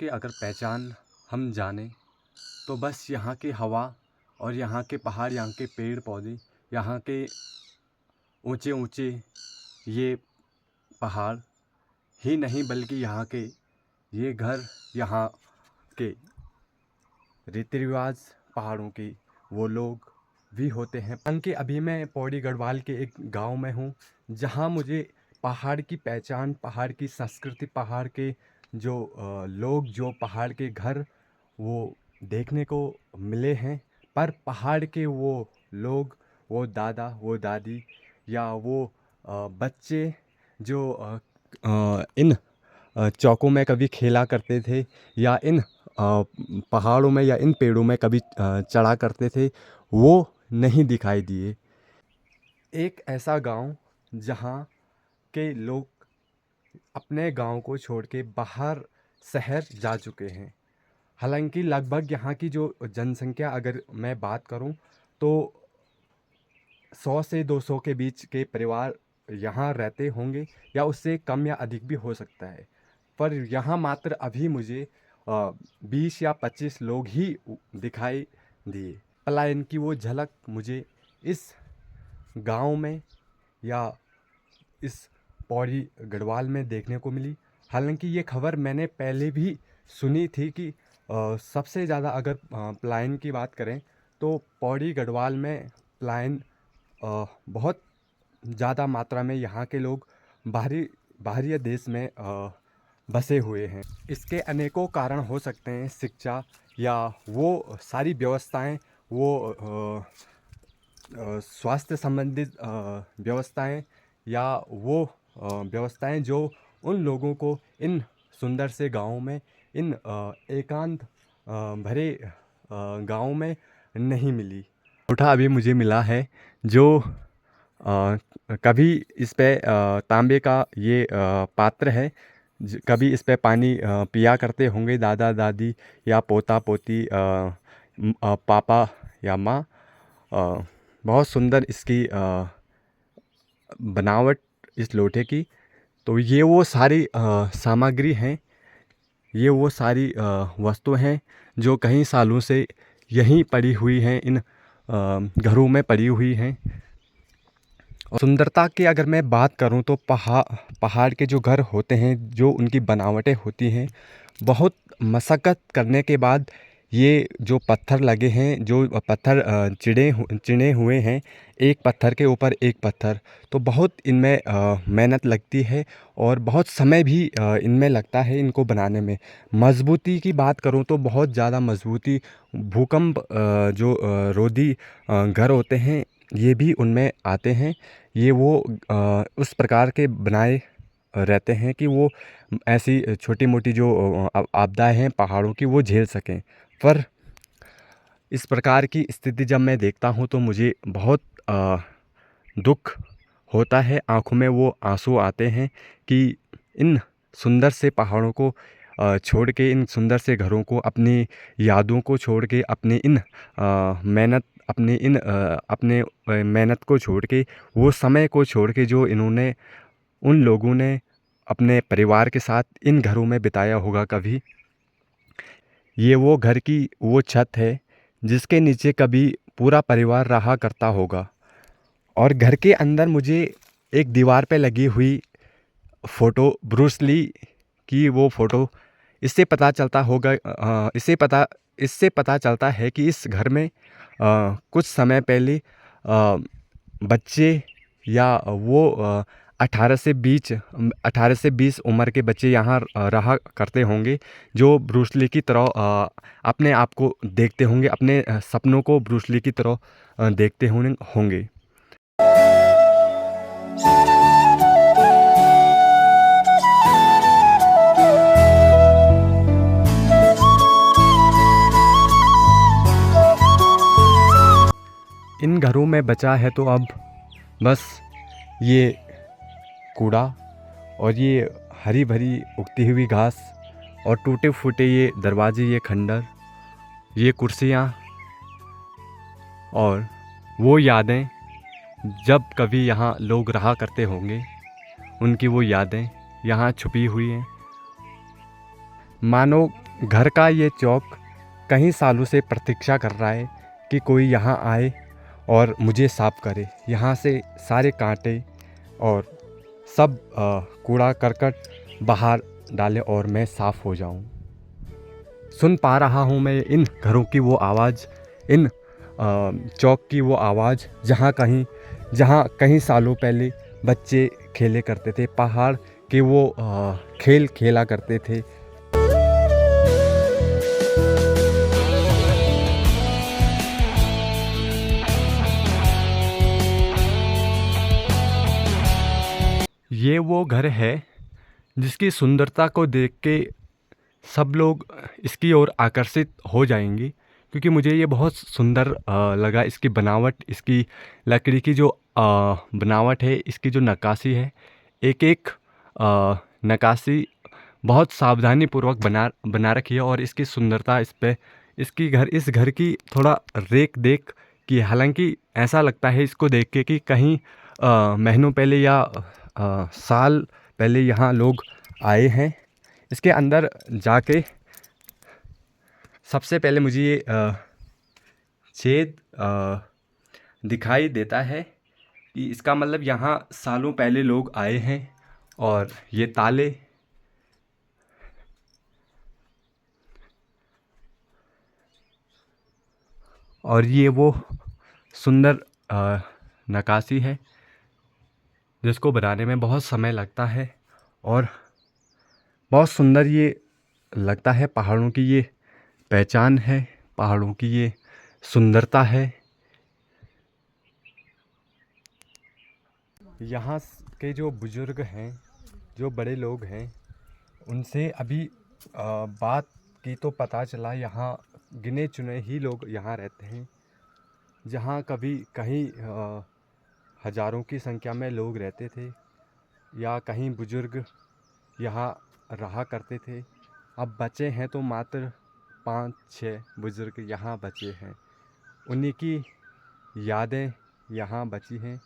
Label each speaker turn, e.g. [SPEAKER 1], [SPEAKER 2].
[SPEAKER 1] की अगर पहचान हम जानें तो बस यहाँ की हवा और यहाँ के पहाड़, यहाँ के पेड़ पौधे, यहाँ के ऊंचे ऊंचे ये पहाड़ ही नहीं बल्कि यहाँ के ये घर, यहाँ के रीति रिवाज पहाड़ों के, वो लोग भी होते हैं। क्योंकि अभी मैं पौड़ी गढ़वाल के एक गांव में हूँ जहाँ मुझे पहाड़ की पहचान, पहाड़ की संस्कृति, पहाड़ के जो लोग, जो पहाड़ के घर वो देखने को मिले हैं। पर पहाड़ के वो लोग, वो दादा, वो दादी या वो बच्चे जो इन चौकों में कभी खेला करते थे या इन पहाड़ों में या इन पेड़ों में कभी चढ़ा करते थे, वो नहीं दिखाई दिए। एक ऐसा गांव जहां के लोग अपने गांव को छोड़ के बाहर शहर जा चुके हैं। हालांकि लगभग यहाँ की जो जनसंख्या अगर मैं बात करूं तो 100 से 200 के बीच के परिवार यहाँ रहते होंगे या उससे कम या अधिक भी हो सकता है। पर यहाँ मात्र अभी मुझे 20 या 25 लोग ही दिखाई दिए। पलायन की वो झलक मुझे इस गांव में या इस पौड़ी गढ़वाल में देखने को मिली। हालांकि ये खबर मैंने पहले भी सुनी थी कि सबसे ज़्यादा अगर पलायन की बात करें तो पौड़ी गढ़वाल में पलायन बहुत ज़्यादा मात्रा में यहाँ के लोग बाहरी देश में बसे हुए हैं। इसके अनेकों कारण हो सकते हैं, शिक्षा या वो सारी व्यवस्थाएं, वो स्वास्थ्य संबंधित व्यवस्थाएं या वो व्यवस्थाएं जो उन लोगों को इन सुंदर से गाँवों में, इन एकांत भरे गाँव में नहीं मिली। उठा अभी मुझे मिला है जो कभी इस पे तांबे का ये पात्र है, कभी इस पे पानी पिया करते होंगे दादा दादी या पोता पोती, पापा या माँ। बहुत सुंदर इसकी बनावट इस लोटे की। तो ये वो सारी सामग्री हैं, ये वो सारी वस्तु हैं जो कई सालों से यहीं पड़ी हुई हैं, इन घरों में पड़ी हुई हैं। और सुंदरता की अगर मैं बात करूं तो पहाड़ के जो घर होते हैं, जो उनकी बनावटें होती हैं, बहुत मशक्क़त करने के बाद ये जो पत्थर लगे हैं, जो पत्थर चिने हुए हैं, एक पत्थर के ऊपर एक पत्थर, तो बहुत इनमें मेहनत लगती है और बहुत समय भी इनमें लगता है इनको बनाने में। मज़बूती की बात करूं तो बहुत ज़्यादा मज़बूती, भूकंप जो रोधी घर होते हैं ये भी उनमें आते हैं। ये वो उस प्रकार के बनाए रहते हैं कि वो ऐसी छोटी मोटी जो आपदाएं हैं पहाड़ों की वो झेल सकें। पर इस प्रकार की स्थिति जब मैं देखता हूँ तो मुझे बहुत दुख होता है, आँखों में वो आंसू आते हैं कि इन सुंदर से पहाड़ों को छोड़ के, इन सुंदर से घरों को, अपनी यादों को छोड़ के, अपने इन मेहनत, अपने मेहनत को छोड़ के, वो समय को छोड़ के जो इन्होंने, उन लोगों ने अपने परिवार के साथ इन घरों में बिताया होगा कभी। ये वो घर की वो छत है जिसके नीचे कभी पूरा परिवार रहा करता होगा। और घर के अंदर मुझे एक दीवार पे लगी हुई फ़ोटो, ब्रूस ली की वो फ़ोटो, इससे पता चलता होगा, इससे पता चलता है कि इस घर में कुछ समय पहले बच्चे या वो 18 से 20 उम्र के बच्चे यहाँ रहा करते होंगे, जो ब्रूस ली की तरह अपने आप को देखते होंगे, अपने सपनों को ब्रूस ली की तरह देखते होंगे। इन घरों में बचा है तो अब बस ये कूड़ा और ये हरी भरी उगती हुई घास और टूटे फूटे ये दरवाजे, ये खंडर, ये कुर्सियाँ और वो यादें जब कभी यहाँ लोग रहा करते होंगे, उनकी वो यादें यहाँ छुपी हुई हैं। मानो घर का ये चौक कई सालों से प्रतीक्षा कर रहा है कि कोई यहाँ आए और मुझे साफ़ करे, यहाँ से सारे कांटे और सब कूड़ा करकट बाहर डाले और मैं साफ़ हो जाऊँ। सुन पा रहा हूँ मैं इन घरों की वो आवाज़, इन चौक की वो आवाज़ जहाँ कहीं सालों पहले बच्चे खेले करते थे, पहाड़ के वो खेल खेला करते थे। ये वो घर है जिसकी सुंदरता को देख के सब लोग इसकी ओर आकर्षित हो जाएंगे, क्योंकि मुझे ये बहुत सुंदर लगा। इसकी बनावट, इसकी लकड़ी की जो बनावट है, इसकी जो नक्काशी है, एक एक नक्काशी बहुत सावधानी पूर्वक बना रखी है। और इसकी सुंदरता, इस घर की थोड़ा रेख देख की, हालांकि ऐसा लगता है इसको देख के कि कहीं महीनों पहले या साल पहले यहाँ लोग आए हैं। इसके अंदर जाके सबसे पहले मुझे ये छेद दिखाई देता है कि इसका मतलब यहाँ सालों पहले लोग आए हैं। और ये ताले, और ये वो सुंदर नक्काशी है जिसको बनाने में बहुत समय लगता है और बहुत सुंदर ये लगता है। पहाड़ों की ये पहचान है, पहाड़ों की ये सुंदरता है। यहाँ के जो बुज़ुर्ग हैं, जो बड़े लोग हैं, उनसे अभी बात की तो पता चला यहाँ गिने चुने ही लोग यहाँ रहते हैं। जहाँ कभी कहीं हज़ारों की संख्या में लोग रहते थे या कहीं बुज़ुर्ग यहाँ रहा करते थे, अब बचे हैं तो मात्र 5-6 बुज़ुर्ग यहाँ बचे हैं। उन्हीं की यादें यहाँ बची हैं।